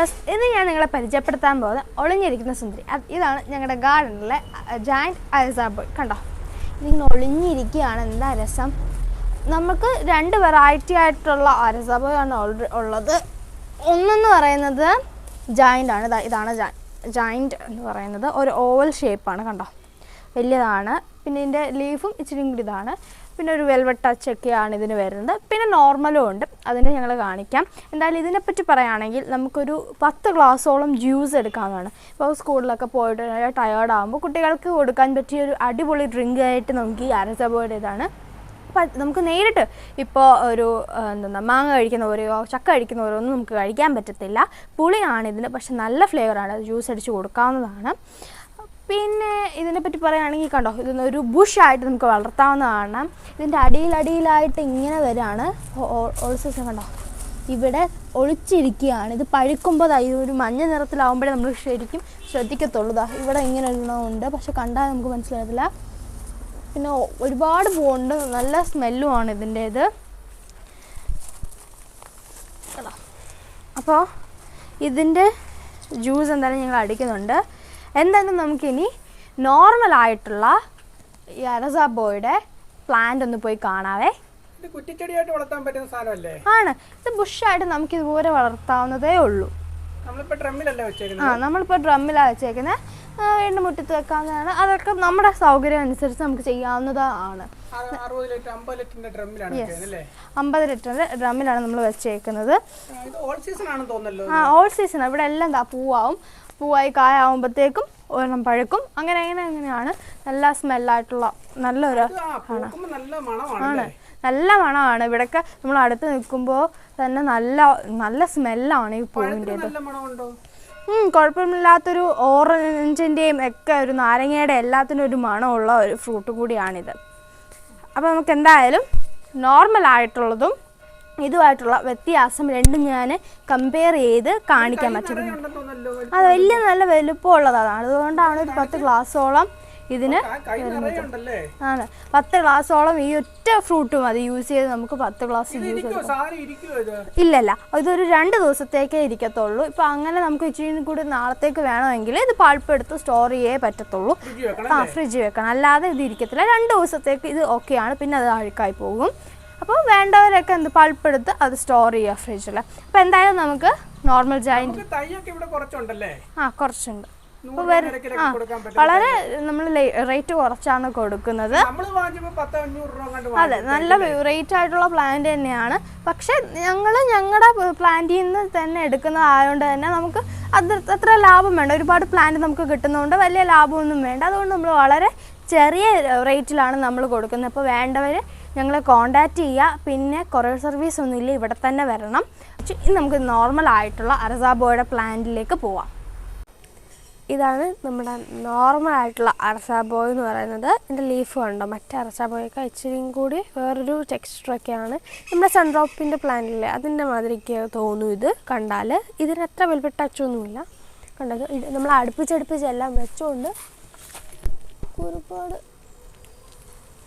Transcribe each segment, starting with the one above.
Viewers, ഇന്ന് ഞാൻ നിങ്ങളെ പരിചയപ്പെടുത്താൻ പോകുന്ന ഒളിഞ്ഞിരിക്കുന്ന സുന്ദരി. ഇതാണ് ഞങ്ങളുടെ ഗാർഡനിലെ ജയൻറ്റ് അരസാബോയ്. കണ്ടോ, ഇതിങ്ങനെ ഒളിഞ്ഞിരിക്കുകയാണ്. എന്താ രസം! നമുക്ക് രണ്ട് വെറൈറ്റി ആയിട്ടുള്ള അരസാബോയ് ആണ് ഉള്ളത്. ഒന്നെന്ന് പറയുന്നത് ജയൻ്റ് ആണ്. ഇതാണ് ജയൻറ്റ് എന്ന് പറയുന്നത്. ഒരു ഓവൽ ഷേപ്പാണ്. കണ്ടോ, വലിയതാണ്. പിന്നെ ഇതിൻ്റെ ലീഫും ഇച്ചിരി കൂടി ഇതാണ്. പിന്നെ ഒരു വെൽവെറ്റ് ടച്ചൊക്കെയാണ് ഇതിന് വരുന്നത്. പിന്നെ നോർമലും ഉണ്ട്, അതിന് ഞങ്ങൾ കാണിക്കാം. എന്തായാലും ഇതിനെപ്പറ്റി പറയുകയാണെങ്കിൽ നമുക്കൊരു 10 ഗ്ലാസോളം ജ്യൂസ് എടുക്കാവുന്നതാണ്. ഇപ്പോൾ സ്കൂളിലൊക്കെ പോയിട്ട് ടയേർഡാകുമ്പോൾ കുട്ടികൾക്ക് കൊടുക്കാൻ പറ്റിയ ഒരു അടിപൊളി ഡ്രിങ്ക് ആയിട്ട് നമുക്ക് ഈ അരസാബോയുടെ ഇതാണ്. അപ്പം നമുക്ക് നേരിട്ട് ഇപ്പോൾ ഒരു മാങ്ങ കഴിക്കുന്നവരെയോ ചക്ക കഴിക്കുന്നവരോ ഒന്നും നമുക്ക് കഴിക്കാൻ പറ്റത്തില്ല. പുളിയാണ് ഇതിന്, പക്ഷെ നല്ല ഫ്ലേവറാണ്. ജ്യൂസ് അടിച്ച് കൊടുക്കാവുന്നതാണ്. പിന്നെ ഇതിനെപ്പറ്റി പറയുകയാണെങ്കിൽ കണ്ടോ, ഇതൊരു ബുഷായിട്ട് നമുക്ക് വളർത്താവുന്നതാണ്. ഇതിൻ്റെ അടിയിലായിട്ട് ഇങ്ങനെ വരികയാണ്. ഓൾസോസ് കണ്ടോ, ഇവിടെ ഒളിച്ചിരിക്കുകയാണ്. ഇത് പഴുക്കുമ്പോൾ ഒരു മഞ്ഞ നിറത്തിലാവുമ്പോഴേ നമ്മൾ ശരിക്കും ശ്രദ്ധിക്കത്തുള്ളൂ. ഇവിടെ ഇങ്ങനെ ഒരെണ്ണമുണ്ട്, പക്ഷെ കണ്ടാൽ നമുക്ക് മനസ്സിലാകത്തില്ല. പിന്നെ ഒരുപാട് പൂവുണ്ട്, നല്ല സ്മെല്ലുമാണ് ഇതിൻ്റേത്. അപ്പോൾ ഇതിൻ്റെ ജ്യൂസ് എന്തായാലും ഞങ്ങൾ അടിക്കുന്നുണ്ട്. എന്തായാലും നമുക്കിനി നോർമലായിട്ടുള്ള ഈ അരസാബോയുടെ പ്ലാന്റ് ഒന്ന് പോയി കാണാവേ. കുറ്റിച്ചെടിയായിട്ട് വളർത്താൻ പറ്റുന്ന സാധനമല്ലേ? ആണ്. ഇത് ബുഷായിട്ട് നമുക്ക് ഇതുപോലെ വളർത്താവുന്നതേ ഉള്ളൂ. നമ്മളിപ്പോൾ ഡ്രമ്മിലാണ് വെച്ചേക്കുന്നത്. വീണ്ടും മുറ്റത്ത് വെക്കാവുന്നതാണ്. അതൊക്കെ നമ്മുടെ സൗകര്യം അനുസരിച്ച് നമുക്ക് ചെയ്യാവുന്നതാണ്. 50 ലിറ്ററിന്റെ ഡ്രമ്മിലാണ് നമ്മൾ വെച്ചേക്കുന്നത്. All season. ഇവിടെ എല്ലാം പൂവായി കായാവുമ്പോഴത്തേക്കും ഒരെണ്ണം പഴുക്കും. അങ്ങനെയാണ്. നല്ല സ്മെല്ലായിട്ടുള്ള നല്ലൊരു ആണ്. നല്ല മണമാണ്. ഇവിടെയൊക്കെ നമ്മൾ അടുത്ത് നിൽക്കുമ്പോൾ തന്നെ നല്ല സ്മെല്ലാണ് ഈ പൂവിൻ്റെ. കുഴപ്പമില്ലാത്തൊരു ഓറഞ്ചിൻ്റെയും ഒക്കെ ഒരു നാരങ്ങയുടെ എല്ലാത്തിനും ഒരു മണമുള്ള ഒരു ഫ്രൂട്ട് കൂടിയാണിത്. അപ്പോൾ നമുക്ക് എന്തായാലും നോർമലായിട്ടുള്ളതും ഇതുമായിട്ടുള്ള വ്യത്യാസം രണ്ടും ഞാൻ കമ്പയർ ചെയ്ത് കാണിക്കാൻ പറ്റുന്നത്. അത് നല്ല വലുപ്പമുള്ളതാണ്. അതുകൊണ്ടാണ് ഒരു 10 ഗ്ലാസോളം ഇതിന് വരുന്നത്. 10 ഗ്ലാസോളം ഈ ഒറ്റ ഫ്രൂട്ട് മതി യൂസ് ചെയ്ത് നമുക്ക് 10 ഗ്ലാസ് ജ്യൂസ് ഇല്ലല്ല. ഇതൊരു 2 ദിവസത്തേക്കേ ഇരിക്കത്തുള്ളൂ. ഇപ്പം അങ്ങനെ നമുക്ക് ഇച്ചിരി കൂടി നാളത്തേക്ക് വേണമെങ്കിൽ ഇത് പൾപ്പെടുത്ത് സ്റ്റോർ ചെയ്യേ പറ്റത്തുള്ളൂ. ഫ്രിഡ്ജ് വെക്കണം, അല്ലാതെ ഇത് ഇരിക്കത്തില്ല. 2 ദിവസത്തേക്ക് ഇത് ഓക്കെയാണ്. പിന്നെ അത് അഴുക്കായി പോകും. അപ്പോൾ വേണ്ടവരൊക്കെ പൾപ്പെടുത്ത് അത് സ്റ്റോർ ചെയ്യുക ഫ്രിഡ്ജിൽ. അപ്പോൾ എന്തായാലും നമുക്ക് നോർമൽ ജയൻറ്റ് കുറച്ചുണ്ട്. വളരെ നമ്മൾ റേറ്റ് കുറച്ചാണ് കൊടുക്കുന്നത്. അതെ, നല്ല റേറ്റ് ആയിട്ടുള്ള പ്ലാന്റ് തന്നെയാണ്. പക്ഷെ ഞങ്ങളുടെ പ്ലാന്റിൽ നിന്ന് തന്നെ എടുക്കുന്നതായതുകൊണ്ട് തന്നെ നമുക്ക് അത്ര ലാഭം വേണ്ട. ഒരുപാട് പ്ലാന്റ് നമുക്ക് കിട്ടുന്നതുകൊണ്ട് വലിയ ലാഭമൊന്നും വേണ്ട. അതുകൊണ്ട് നമ്മൾ വളരെ ചെറിയ റേറ്റിലാണ് നമ്മൾ കൊടുക്കുന്നത്. അപ്പോൾ വേണ്ടവർ ഞങ്ങളെ കോൺടാക്റ്റ് ചെയ്യുക. പിന്നെ കൊറിയർ സർവീസ് ഒന്നുമില്ല, ഇവിടെ തന്നെ വരണം. ഇനി നമുക്ക് നോർമലായിട്ടുള്ള അരസാബോയുടെ പ്ലാന്റിലേക്ക് പോവാം. ഇതാണ് നമ്മുടെ നോർമലായിട്ടുള്ള അരസാബോയ് എന്ന് പറയുന്നത്. ഇതിൻ്റെ ലീഫ് കണ്ടോ, മറ്റേ അരസാബോയൊക്കെ ഇച്ചിരിയും കൂടി വേറൊരു ടെക്സ്ചറൊക്കെയാണ്. നമ്മുടെ സൺഡ്രോപ്പിൻ്റെ പ്ലാന്റില്ലേ, അതിൻ്റെ മാതിരിക്ക് തോന്നും ഇത് കണ്ടാൽ. ഇതിന് അത്ര വെൽവെറ്റ് ടച്ചൊന്നുമില്ല. കണ്ടത് നമ്മൾ അടുപ്പിച്ചടുപ്പിച്ച് എല്ലാം വെച്ചുകൊണ്ട് ഒരുപാട്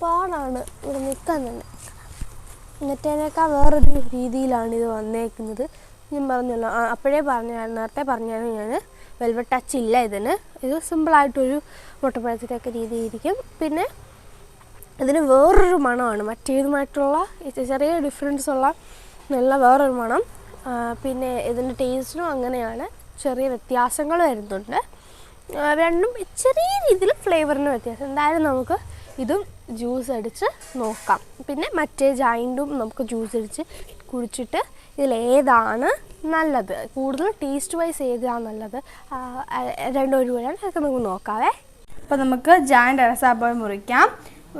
പാടാണ് ഇവിടെ നിൽക്കാൻ തന്നെ. മറ്റേനേക്കാൾ വേറൊരു രീതിയിലാണ് ഇത് വന്നേക്കുന്നത്. ഞാൻ പറഞ്ഞല്ലോ, നേരത്തെ പറഞ്ഞായിരുന്നു ഞാൻ, വെൽവെറ്റ് ടച്ച് ഇല്ല ഇതിന്. ഇത് സിമ്പിളായിട്ടൊരു മുട്ടപ്പഴത്തിൻ്റെയൊക്കെ രീതിയിരിക്കും. പിന്നെ ഇതിന് വേറൊരു മണമാണ്, മറ്റേതുമായിട്ടുള്ള ചെറിയ ഡിഫറൻസ് ഉള്ള നല്ല വേറൊരു മണം. പിന്നെ ഇതിൻ്റെ ടേസ്റ്റിനും അങ്ങനെയാണ്, ചെറിയ വ്യത്യാസങ്ങൾ വരുന്നുണ്ട്. രണ്ടും ചെറിയ രീതിയിൽ ഫ്ലേവറിന് വ്യത്യാസം. എന്തായാലും നമുക്ക് ഇതും ജ്യൂസ് അടിച്ച് നോക്കാം. പിന്നെ മറ്റേ ജയൻറ്റും നമുക്ക് ജ്യൂസ് അടിച്ച് കുടിച്ചിട്ട് ഇതിലേതാണ് നല്ലത്, കൂടുതൽ ടേസ്റ്റ് വൈസ് ഏതാണ് നല്ലത്, രണ്ടും ഒരുപോലെയാണ്. അതൊക്കെ നമുക്ക് നോക്കാവേ. അപ്പോൾ നമുക്ക് ജയൻറ്റ് അരസാബോയ് മുറിക്കാം.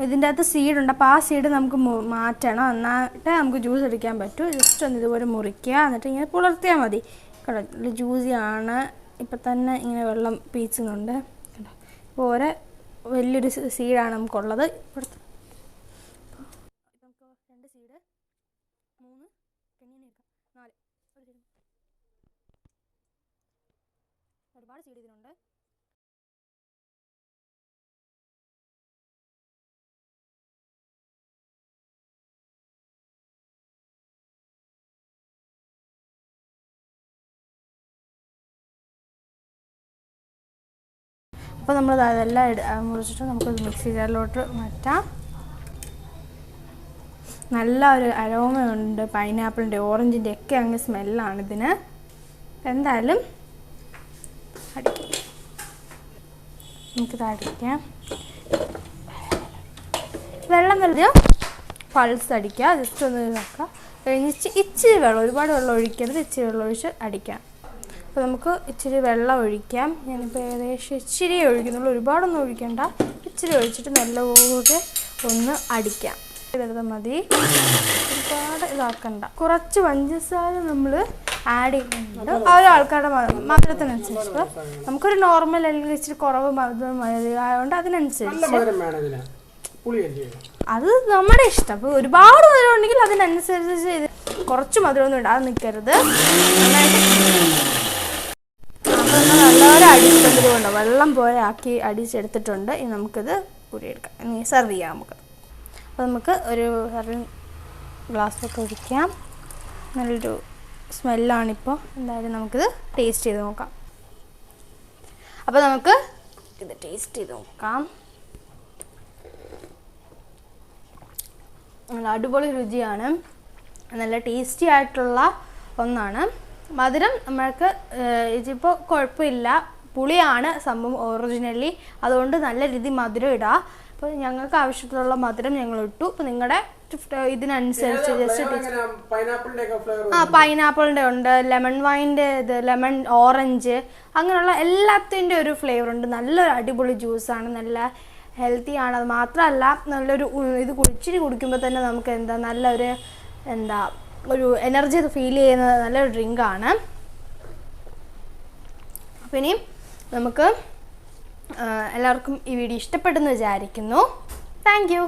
ഇതിൻ്റെ അകത്ത് സീഡുണ്ട്. അപ്പോൾ ആ സീഡ് നമുക്ക് മാറ്റണം, എന്നിട്ട് നമുക്ക് ജ്യൂസ് അടിക്കാൻ പറ്റും. ജസ്റ്റ് ഒന്ന് ഇതുപോലെ മുറിക്കുക, എന്നിട്ട് ഇങ്ങനെ പുലർത്തിയാൽ മതി. കേട്ടോ, ജ്യൂസിയാണ്. ഇപ്പം തന്നെ ഇങ്ങനെ വെള്ളം പീച്ചുന്നുണ്ട്. കേട്ടോ, ഇപ്പോൾ വലിയൊരു സീഡാണ് നമുക്കുള്ളത്. ഇവിടുത്തെ നമുക്ക് 2 സീഡ്, 3 4 ഒരുപാട് സീഡ് ഇതിനുണ്ട്. അപ്പോൾ നമ്മൾ അതെല്ലാം മുറിച്ചിട്ട് നമുക്കത് മിക്സി ജാറിലോട്ട് മാറ്റാം. നല്ല ഒരു അരോമയുണ്ട്, പൈനാപ്പിളിൻ്റെ ഓറഞ്ചിൻ്റെ ഒക്കെ അങ്ങ് സ്മെല്ലാണ് ഇതിന്. എന്തായാലും അടിക്കാം, നമുക്കിത് അടിക്കാം. വെള്ളം നൽകിയ പൾസ് അടിക്കുക, ജസ്റ്റ് ഒന്ന് ഇതാക്കുക. കഴിഞ്ഞ് ഇച്ചിരി വെള്ളം, ഒരുപാട് വെള്ളം ഒഴിക്കരുത്, ഇച്ചിരി വെള്ളം ഒഴിച്ച് അടിക്കാം. അപ്പോൾ നമുക്ക് ഇച്ചിരി വെള്ളം ഒഴിക്കാം. ഞാനിപ്പോൾ ഏകദേശം ഇച്ചിരി ഒഴിക്കുന്നുള്ളൂ, ഒരുപാടൊന്നും ഒഴിക്കണ്ട. ഇച്ചിരി ഒഴിച്ചിട്ട് നല്ലപോലെ ഒന്ന് അടിക്കാം. വെറുതെ മതി, ഒരുപാട് ഇതാക്കണ്ട. കുറച്ച് പഞ്ചസാര നമ്മൾ ആഡ് ചെയ്യുന്നുണ്ട് ഓരോ ആൾക്കാരുടെ മധുരത്തിനനുസരിച്ച്. നമുക്കൊരു നോർമൽ അല്ലെങ്കിൽ ഇച്ചിരി കുറവ് മധുരം ആയതുകൊണ്ട് അതിനനുസരിച്ച് അത് നമ്മുടെ ഇഷ്ടം. അപ്പോൾ ഒരുപാട് മധുരം ഉണ്ടെങ്കിൽ അതിനനുസരിച്ച് കുറച്ച് മധുരമൊന്നും ഇടാതെ നിൽക്കരുത്. നല്ലപോലെ അടിച്ചത് കൊണ്ട് വെള്ളം പോലെ ആക്കി അടിച്ചെടുത്തിട്ടുണ്ട്. ഇനി നമുക്കിത് കൂടിയെടുക്കാം, ഇനി സെർവ് ചെയ്യാം നമുക്ക്. അപ്പോൾ നമുക്ക് ഒരു സർവിങ് ഗ്ലാസ്സിലൊക്കെ ഒഴിക്കാം. നല്ലൊരു സ്മെല്ലാണിപ്പോൾ. എന്തായാലും നമുക്കിത് ടേസ്റ്റ് ചെയ്ത് നോക്കാം. അപ്പോൾ നമുക്ക് ഇത് ടേസ്റ്റ് ചെയ്ത് നോക്കാം. നല്ല അടിപൊളി രുചിയാണ്, നല്ല ടേസ്റ്റി ആയിട്ടുള്ള ഒന്നാണ്. മധുരം നമ്മൾക്ക് ഇതിപ്പോൾ കുഴപ്പമില്ല, പുളിയാണ് സംഭവം ഒറിജിനലി, അതുകൊണ്ട് നല്ല രീതി മധുരം ഇടുക. അപ്പോൾ ഞങ്ങൾക്ക് ആവശ്യത്തിലുള്ള മധുരം ഞങ്ങൾ ഇട്ടു. അപ്പോൾ നിങ്ങളുടെ ഇതിനനുസരിച്ച് ജസ്റ്റ് പൈനാപ്പിളിൻ്റെ ഉണ്ട്, ലെമൺ വൈൻ്റെ ഇത്, ലെമൺ ഓറഞ്ച്, അങ്ങനെയുള്ള എല്ലാത്തിൻ്റെ ഒരു ഫ്ലേവർ ഉണ്ട്. നല്ലൊരു അടിപൊളി ജ്യൂസാണ്, നല്ല ഹെൽത്തിയാണ്. അത് മാത്രമല്ല നല്ലൊരു ഇത് ഇച്ചിരി കുടിക്കുമ്പോൾ തന്നെ നമുക്ക് നല്ലൊരു ഒരു എനർജി ഫീൽ ചെയ്യുന്ന നല്ലൊരു ഡ്രിങ്കാണ്. അപ്പോൾ ഇനിയും നമുക്ക് എല്ലാവർക്കും ഈ വീഡിയോ ഇഷ്ടപ്പെട്ടെന്ന് വിചാരിക്കുന്നു. Thank you.